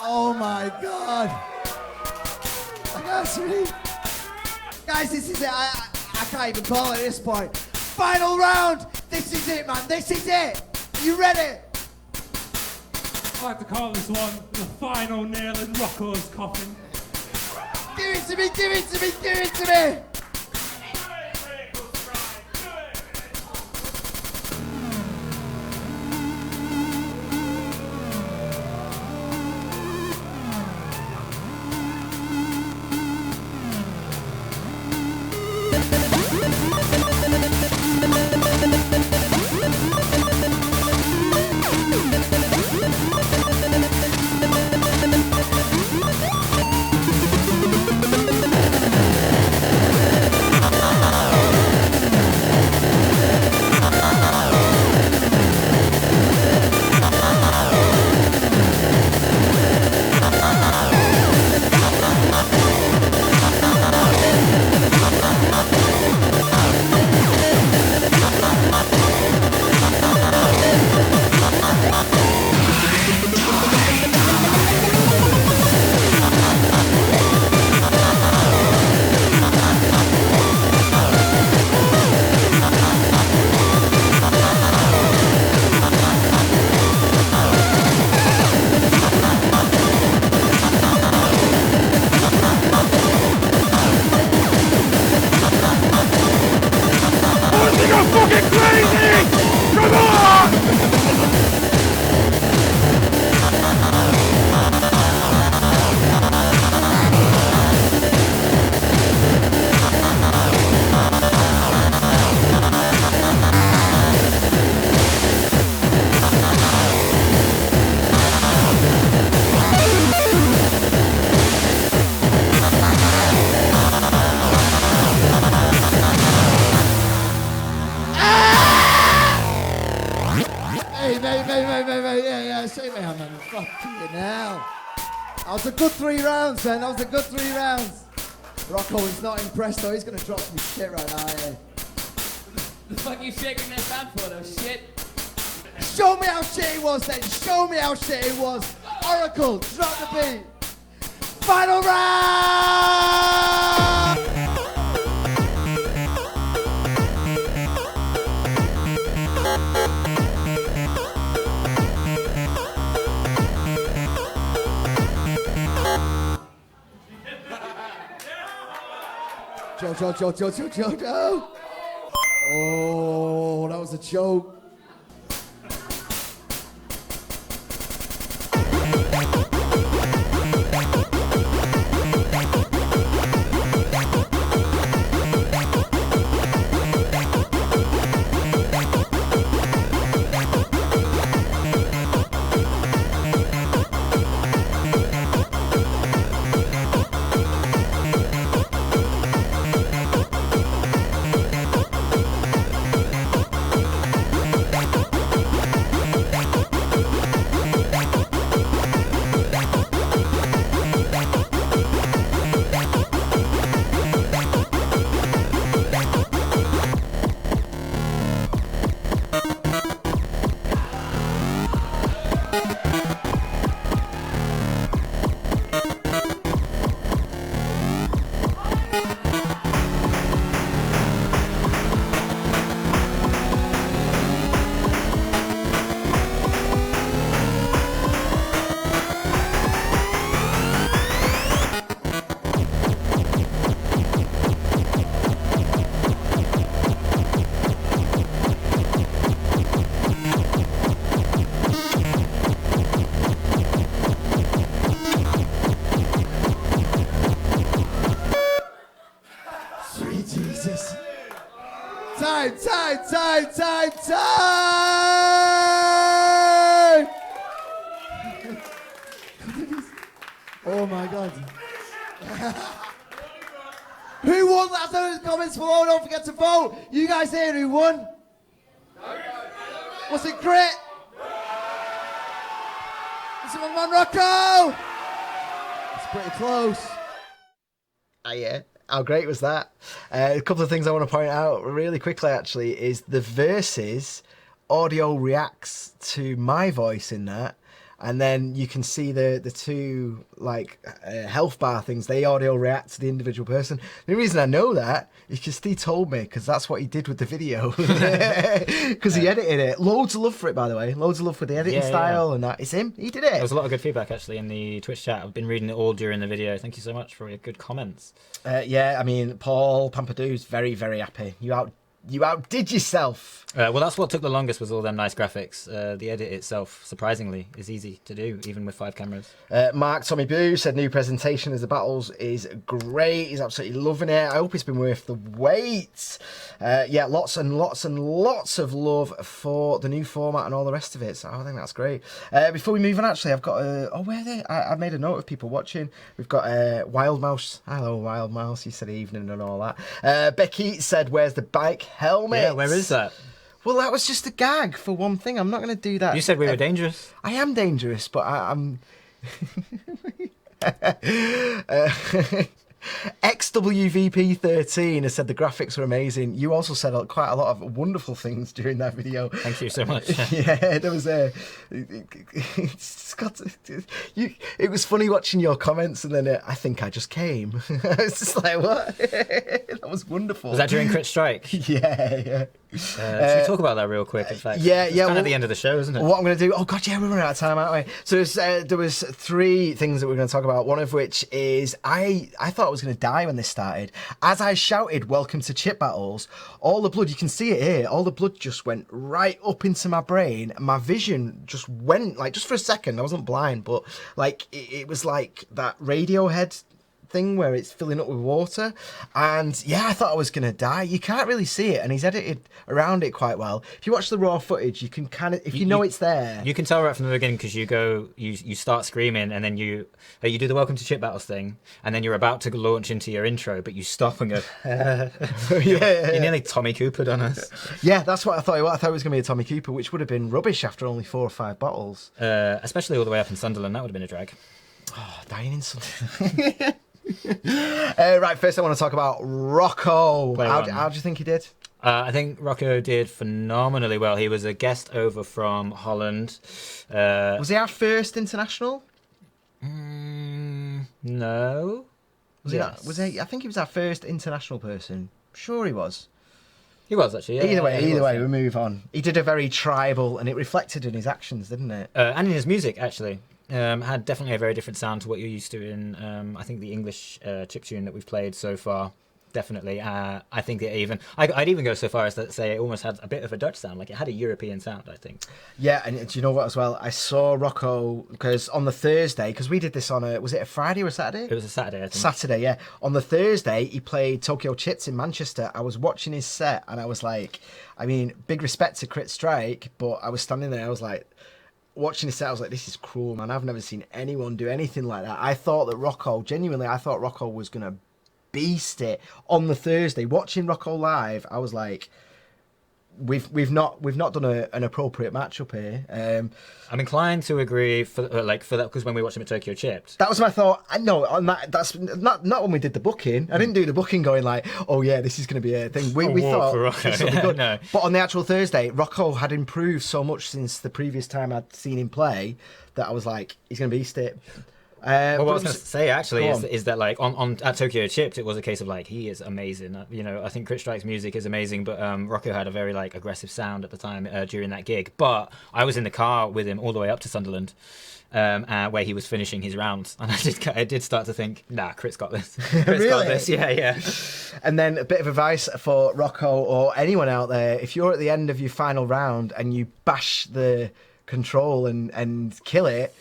Oh my God. Guys, this is it. I can't even call it at this point. Final round. This is it, man. This is it. You ready? I like to call this one the final nail in Rocco's coffin. Give it to me, give it to me, give it to me. Hey, mate. Yeah, shake my hand, man. Fucking hell. That was a good 3 rounds, man. That was a good 3 rounds. Rocco is not impressed, though. He's going to drop some shit right now, yeah. The fuck you shaking that fan for, though? Shit. Show me how shit it was, then. Show me how shit it was. Oracle, drop the beat. Final round! Joe. Oh, that was a joke. Time! Oh my God. Who won? Let us know in the comments below. Don't forget to vote. You guys hear who won? Was it Grit? Was it my man Rocco? It's pretty close. Yeah. How great was that? A couple of things I want to point out really quickly, actually, is the verses audio reacts to my voice in that, and then you can see the two health bar things. They audio react to the individual person. The reason I know that is because Steve told me, because that's what he did with the video, because he edited it. Loads of love for it, by the way. Loads of love for the editing style and that. It's him. He did it. There was a lot of good feedback actually in the Twitch chat. I've been reading it all during the video. Thank you so much for your good comments. I mean, Paul Pampadou's very, very happy. You outdid yourself. Well, that's what took the longest, was all them nice graphics. The edit itself, surprisingly, is easy to do, even with 5 cameras. Mark Tommy Boo said new presentation as the battles is great. He's absolutely loving it. I hope it's been worth the wait. Lots and lots and lots of love for the new format and all the rest of it. So I think that's great. Before we move on, actually, I've got where are they? I've made a note of people watching. We've got Wild Mouse. Hello, Wild Mouse. You said evening and all that. Becky said, "Where's the bike helmet?" Yeah, where is that? Well, that was just a gag for one thing. I'm not going to do that. You said we were dangerous. I am dangerous, but I'm... XWVP13 has said the graphics are amazing. You also said quite a lot of wonderful things during that video. Thank you so much. Yeah, there was it was funny watching your comments, and then I think I just came. I was just like, what? That was wonderful. Was that during Crit Strike? Yeah. Should we talk about that real quick? In fact, it's kind of the end of the show, isn't it? What I'm going to do? Oh God, yeah, we're running out of time, aren't we? So there was 3 things that we're going to talk about. One of which is I thought I was going to die when this started. As I shouted, "Welcome to Chip Battles," all the blood, you can see it here. All the blood just went right up into my brain. My vision just went just for a second. I wasn't blind, but it was like that Radiohead thing where it's filling up with water. And yeah, I thought I was going to die. You can't really see it, and he's edited around it quite well. If you watch the raw footage, you can kind of, if you know it's there. You can tell right from the beginning because you start screaming, and then you do the Welcome to Chip Battles thing, and then you're about to launch into your intro, but you stop and go, You nearly Tommy Coopered on us. Yeah, that's what I thought. I thought it was going to be a Tommy Cooper, which would have been rubbish after only 4 or 5 bottles. Especially all the way up in Sunderland, that would have been a drag. Oh, dying in Sunderland. Right, first I want to talk about Rocco. How do you think he did? I think Rocco did phenomenally well. He was a guest over from Holland. Was he our first international? No. Was he? I think he was our first international person. Sure, he was. He was actually. Yeah, either way, we move on. He did a very tribal, and it reflected in his actions, didn't it? And in his music, actually. Had definitely a very different sound to what you're used to in, I think, the English chiptune that we've played so far. Definitely. I think it I'd even go so far as to say it almost had a bit of a Dutch sound. Like, it had a European sound, I think. Yeah, and do you know what as well? I saw Rocco, because on the Thursday, because we did this on was it a Friday or a Saturday? It was a Saturday, I think. Saturday, yeah. On the Thursday, he played Tokyo Chips in Manchester. I was watching his set, and I was like, I mean, big respect to Crit Strike, but I was standing there, I was like, watching his set, I was like, this is cruel, man. I've never seen anyone do anything like that. I thought Rocco was going to beast it on the Thursday. Watching Rocco live, I was like, we've not done an appropriate matchup here. I'm inclined to agree for that, because when we watched him at Tokyo Chips, that was my thought. I know on that. That's not when we did the booking. I didn't do the booking going like, oh yeah, this is going to be a thing. We thought this would be good. No. But on the actual Thursday, Rocco had improved so much since the previous time I'd seen him play that I was like, he's going to beast it. Well, what I was going to say actually is that like on at Tokyo Chips, it was a case of like, he is amazing. I think Crit Strike's music is amazing, but Rocco had a very like aggressive sound at the time during that gig. But I was in the car with him all the way up to Sunderland, where he was finishing his rounds, and I did start to think, nah, Crit's got this. Crit's got this. Yeah. And then a bit of advice for Rocco or anyone out there: if you're at the end of your final round and you bash the control and kill it.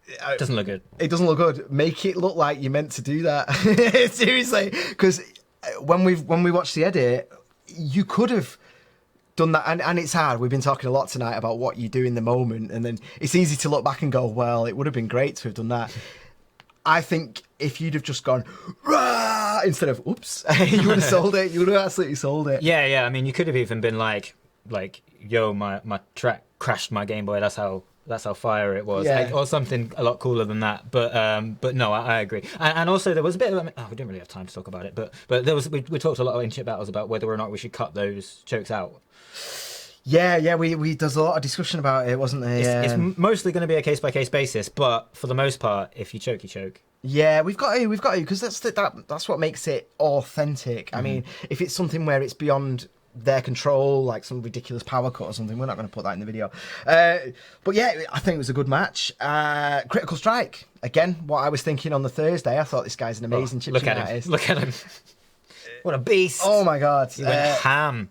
It doesn't look good. It doesn't look good. Make it look like you meant to do that. Seriously, because when we watched the edit, you could have done that, and it's hard. We've been talking a lot tonight about what you do in the moment, and then it's easy to look back and go, well, it would have been great to have done that. I think if you'd have just gone rah instead of oops, you would have sold it. You would have absolutely sold it. Yeah. I mean, you could have even been like, yo, my track crashed my Game Boy. That's how fire it was, or something a lot cooler than that. But no, I agree. And also there was a bit of we didn't really have time to talk about it, but there was we talked a lot in chip battles about whether or not we should cut those chokes out. Yeah, we there's a lot of discussion about it, wasn't there? It's mostly going to be a case by case basis, but for the most part, if you choke, you choke. Yeah, we've got to because that's what makes it authentic. I mean, if it's something where it's beyond their control, like some ridiculous power cut or something, we're not going to put that in the video. But yeah, I think it was a good match. Critical Strike, again, what I was thinking on the Thursday, I thought this guy's an amazing chiptune artist. Look at him. What a beast. Oh my God. He went ham.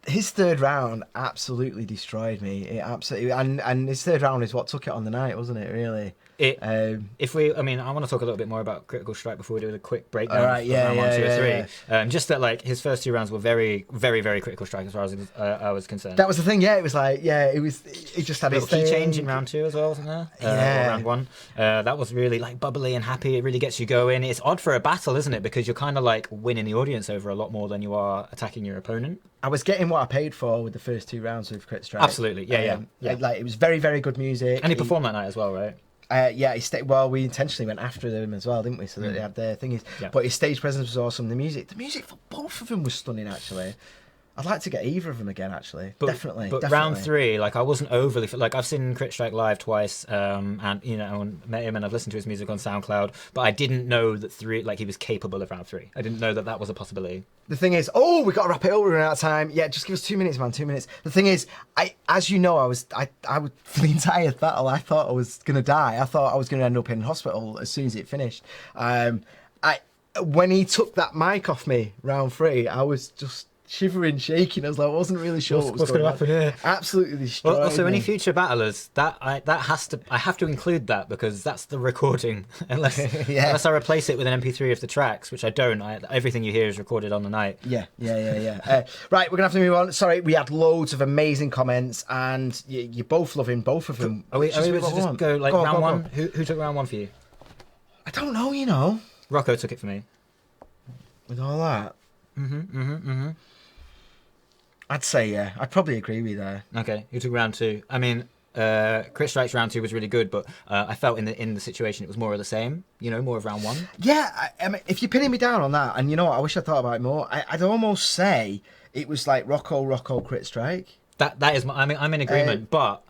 His third round absolutely destroyed me. It absolutely, and his third round is what took it on the night, wasn't it, really? I want to talk a little bit more about Critical Strike before we do a quick breakdown of round 1, 2, or 3. Just that, like, his first 2 rounds were very, very, very Critical Strike as far as I was concerned. That was the thing, yeah. It was like, it just had a key change in round 2 as well, wasn't there? Or round 1. That was really like bubbly and happy. It really gets you going. It's odd for a battle, isn't it? Because you're kind of like winning the audience over a lot more than you are attacking your opponent. I was getting what I paid for with the first 2 rounds with Crit Strike. Absolutely, yeah. Like, it was very, very good music. And he performed that night as well, right? He stayed. Well, we intentionally went after them as well, didn't we? So that they had their thingies. Yeah. But his stage presence was awesome. The music for both of them was stunning. Actually, I'd like to get either of them again. Actually, definitely. But round 3, like, I wasn't overly like, I've seen Crit Strike live twice, and met him, and I've listened to his music on SoundCloud. But I didn't know that he was capable of round 3. I didn't know that was a possibility. The thing is, we got to wrap it up. We're running out of time. Yeah, just give us 2 minutes, man. 2 minutes. The thing is, as you know, I was for the entire battle, I thought I was gonna die. I thought I was gonna end up in hospital as soon as it finished. When he took that mic off me round 3, I was just shivering, shaking. I was like, I wasn't really sure What's going to happen here. Absolutely destroyed. Well, also, me. any future battlers, I have to include that because that's the recording. Unless I replace it with an MP3 of the tracks, which I don't. Everything you hear is recorded on the night. Yeah. Right, we're gonna have to move on. Sorry, we had loads of amazing comments, and you're both loving both of them. Are we able to just go like round one? Who took round one for you? I don't know. You know, Rocco took it for me. with all that. I'd say yeah. I'd probably agree with you there. Okay, who took round two? I mean, Crit Strikes round two was really good, but I felt in the situation it was more of the same. You know, more of round one. Yeah, I mean, if you're pinning me down on that, and you know what, I wish I thought about it more. I'd almost say it was like Rocco Crit Strike. That is, I'm in agreement, but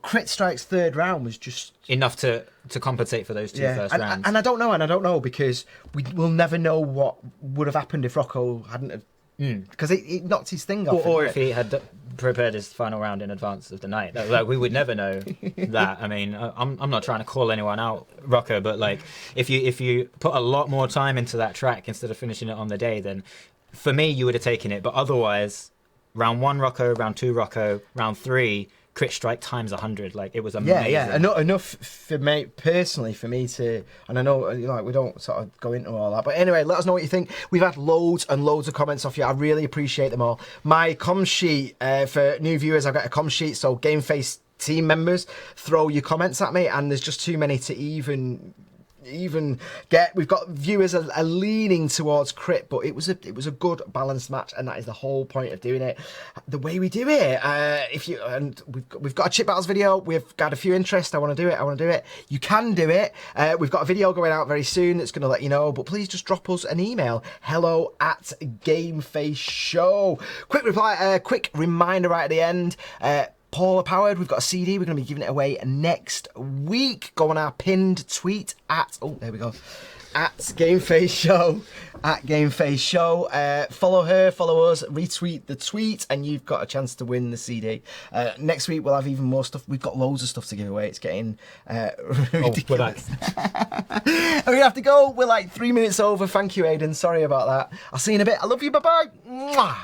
Crit Strike's third round was just enough to compensate for those two first rounds. And I don't know because we'll never know what would have happened if Rocco hadn't have. Because it knocked his thing off. Or if he had prepared his final round in advance of the night. Like, we would never know that. I mean, I'm not trying to call anyone out, Rocco, but like if you put a lot more time into that track instead of finishing it on the day, then for me you would have taken it. But otherwise, round one Rocco, round two Rocco, round three Crit Strike times 100. Like, it was amazing. Yeah. Enough for me personally for me to, and I know like we don't sort of go into all that, but anyway, let us know what you think. We've had loads and loads of comments off you. I really appreciate them all. My com sheet for new viewers, I've got a com sheet, so GameFace team members, throw your comments at me, and there's just too many to even get. We've got viewers are leaning towards Crit, but it was a good balanced match, and that is the whole point of doing it the way we do it. We've got a chip battles video. We've got a few interests. I want to do it. You can do it. We've got a video going out very soon that's going to let you know, but please just drop us an email, hello@GameFaceShow. Quick reminder right at the end, Paula Powered, we've got a CD. We're going to be giving it away next week. Go on our pinned tweet at GameFaceShow. At GameFaceShow. Follow her, follow us, retweet the tweet, and you've got a chance to win the CD. Next week we'll have even more stuff. We've got loads of stuff to give away. It's getting ridiculous. We're going to have to go. We're like 3 minutes over. Thank you, Aidan. Sorry about that. I'll see you in a bit. I love you. Bye-bye. Mwah.